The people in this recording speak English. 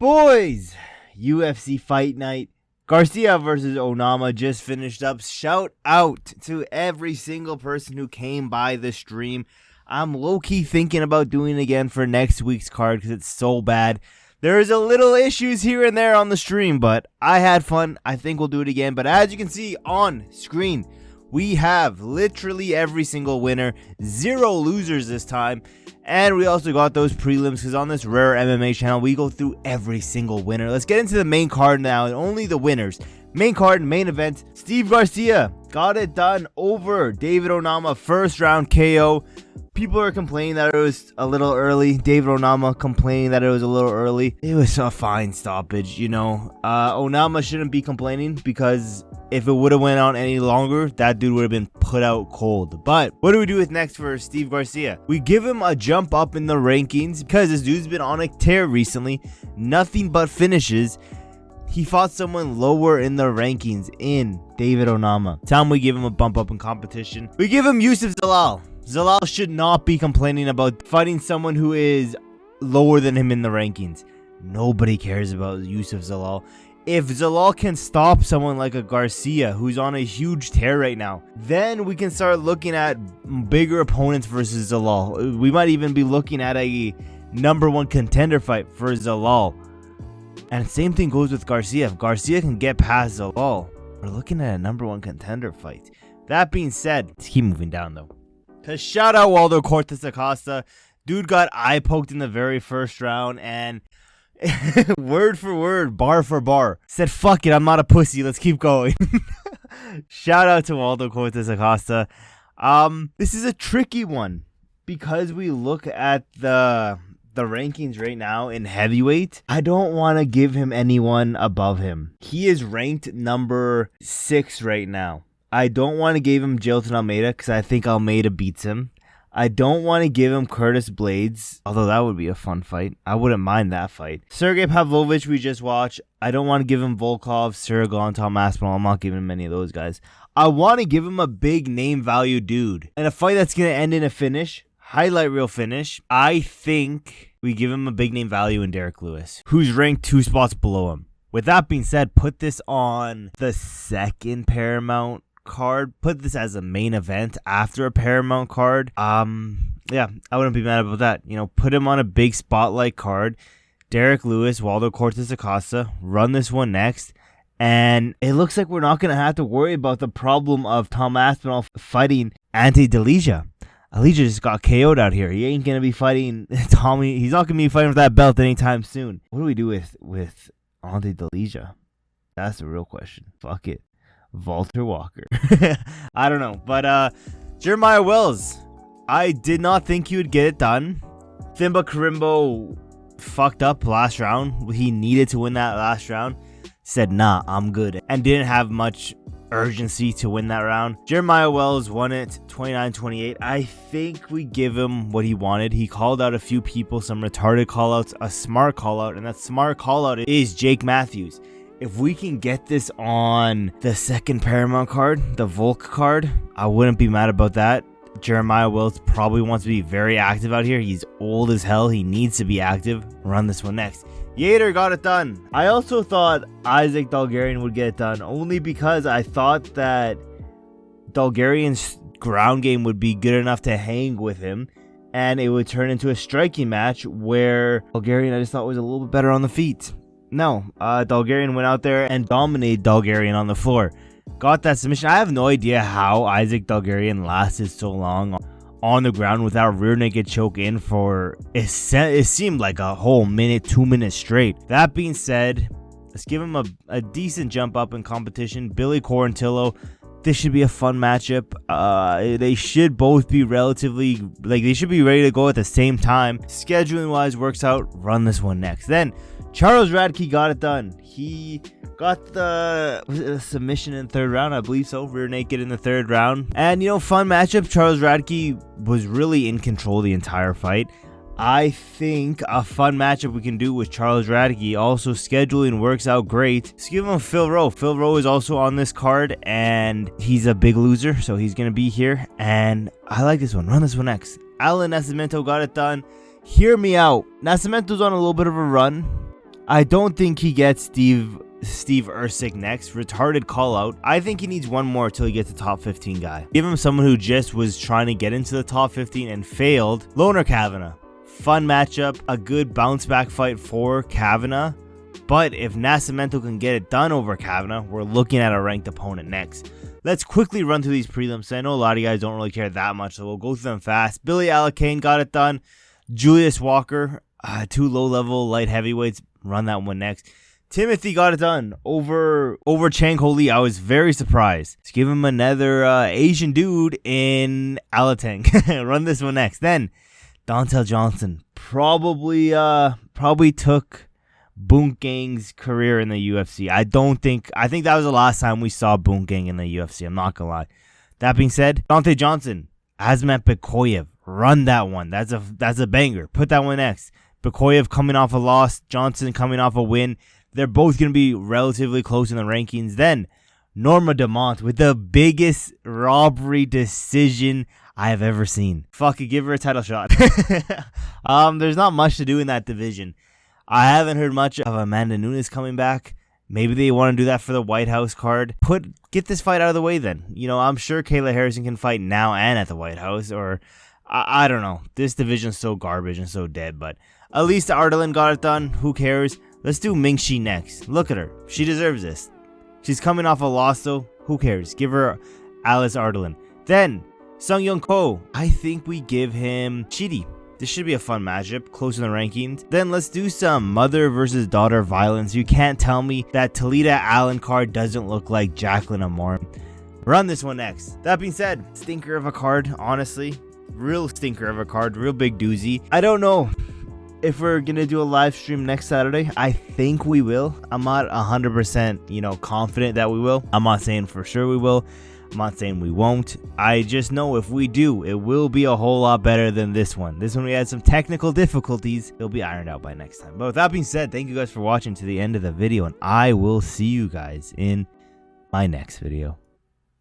Boys, UFC fight night. Garcia versus Onama just finished up. Shout out to every single person who came by the stream. I'm low-key thinking about doing it again for next week's card because it's so bad. There's a little issues here and there on the stream, but I had fun. I think we'll do it again. But as you can see on screen, we have literally every single winner. 0 losers this time. And we also got those prelims because on this rare MMA channel, we go through every single winner. Let's get into the main card now and only the winners. Main card, main event, Steve Garcia got it done over David Onama, first round KO. People are complaining that it was a little early. David Onama complaining that it was a little early. It was a fine stoppage, you know. Onama shouldn't be complaining because if it would have went on any longer, that dude would have been put out cold. But what do we do with next for Steve Garcia? We give him a jump up in the rankings because this dude's been on a tear recently. Nothing but finishes. He fought someone lower in the rankings in David Onama. Time we give him a bump up in competition. We give him Yusuf Zalal. Zalal should not be complaining about fighting someone who is lower than him in the rankings. Nobody cares about Yusuf Zalal. If Zalal can stop someone like a Garcia who's on a huge tear right now, then we can start looking at bigger opponents versus Zalal. We might even be looking at a #1 contender fight for Zalal. And same thing goes with Garcia. If Garcia can get past Zalal, we're looking at a #1 contender fight. That being said, let's keep moving down though. Cause shout out Waldo Cortes-Acosta. Dude got eye poked in the very first round and word for word, bar for bar, said fuck it, I'm not a pussy, let's keep going. Shout out to Waldo Cortes-Acosta. This is a tricky one because we look at the rankings right now in heavyweight. I don't want to give him anyone above him. He is ranked number 6 right now. I don't want to give him Jailton Almeida because I think Almeida beats him. I don't want to give him Curtis Blades, although that would be a fun fight. I wouldn't mind that fight. Sergey Pavlovich we just watched. I don't want to give him Volkov, Sirigon, Tom Aspinall. I'm not giving him any of those guys. I want to give him a big name value dude. And a fight that's going to end in a finish, highlight reel finish. I think we give him a big name value in Derek Lewis, who's ranked 2 spots below him. With that being said, put this on the second Paramount card. Put this as a main event after a Paramount card. Yeah, I wouldn't be mad about that. You know, put him on a big spotlight card. Derek Lewis, Waldo Cortes-Acosta, run this one next. And it looks like we're not going to have to worry about the problem of Tom Aspinall fighting Ante Delija. Delija just got KO'd out here. He ain't going to be fighting Tommy. He's not going to be fighting for that belt anytime soon. What do we do with Ante Delija? That's the real question. Fuck it. Walter Walker. I don't know. But Jeremiah Wells, I did not think he would get it done. Thimba Gorimbo fucked up last round. He needed to win that last round. Said, nah, I'm good. And didn't have much urgency to win that round. Jeremiah Wells won it 29-28. I think we give him what he wanted. He called out a few people, some retarded callouts, a smart callout, and that smart callout is Jake Matthews. If we can get this on the second Paramount card, the Volk card, I wouldn't be mad about that. Jeremiah Wells probably wants to be very active out here. He's old as hell. He needs to be active. Run this one next. Yadier got it done. I also thought Isaac Dulgarian would get it done, only because I thought that Dulgarian's ground game would be good enough to hang with him, and it would turn into a striking match where Dulgarian I just thought was a little bit better on the feet. No, Dulgarian went out there and dominated Dulgarian on the floor. Got that submission. I have no idea how Isaac Dulgarian lasted so long on the ground without rear naked choke in for, it seemed like a whole minute, 2 minutes straight. That being said, let's give him a decent jump up in competition. Billy Quarantillo, this should be a fun matchup. They should both be relatively, they should be ready to go at the same time. Scheduling wise works out. Run this one next. Then Charles Radtke got it done. He got the submission in the 3rd round, I believe so. Rear naked in the 3rd round. And, you know, fun matchup. Charles Radtke was really in control the entire fight. I think a fun matchup we can do with Charles Radtke. Also, scheduling works out great. Let's give him Phil Rowe. Phil Rowe is also on this card, and he's a big loser, so he's going to be here. And I like this one. Run this one next. Allan Nascimento got it done. Hear me out. Nascimento's on a little bit of a run. I don't think he gets Steve Ercik next. Retarded call out. I think he needs one more till he gets a top 15 guy. Give him someone who just was trying to get into the top 15 and failed. Loner Kavanagh. Fun matchup. A good bounce back fight for Kavanagh. But if Nascimento can get it done over Kavanagh, we're looking at a ranked opponent next. Let's quickly run through these prelims. I know a lot of you guys don't really care that much, so we'll go through them fast. Billy Alakane got it done. Julius Walker, 2 low-level light heavyweights. Run that one next. Timothy got it done over Chang Ho Lee. I was very surprised. Let's give him another Asian dude in Alateng. Run this one next. Then Donte Johnson probably took Boonggang's career in the UFC. I think that was the last time we saw Boonggang in the UFC. I'm not gonna lie. That being said, Donte Johnson, Azmat Bekoyev, run that one. That's a banger. Put that one next. Bekoyev coming off a loss, Johnson coming off a win. They're both gonna be relatively close in the rankings. Then Norma Dumont with the biggest robbery decision I have ever seen. Fuck it, give her a title shot. There's not much to do in that division. I haven't heard much of Amanda Nunes coming back. Maybe they want to do that for the White House card. Get this fight out of the way then. You know, I'm sure Kayla Harrison can fight now and at the White House. Or, I don't know. This division's so garbage and so dead. But at least Ardelean got it done. Who cares? Let's do Mingxi next. Look at her. She deserves this. She's coming off a loss though. Who cares? Give her Alice Ardelean. Then, Sung Young Ko. I think we give him Chidi. This should be a fun matchup, close in the rankings. Then let's do some mother versus daughter violence. You can't tell me that Talita Alencar doesn't look like Jacqueline Amor. Run this one next. That being said, stinker of a card, honestly. Real stinker of a card, real big doozy. I don't know if we're gonna do a live stream next Saturday. I think we will. I'm not 100% confident that we will. I'm not saying for sure we will. I'm not saying we won't. I just know if we do, it will be a whole lot better than this one. This one we had some technical difficulties. It'll be ironed out by next time. But with that being said, thank you guys for watching to the end of the video, and I will see you guys in my next video.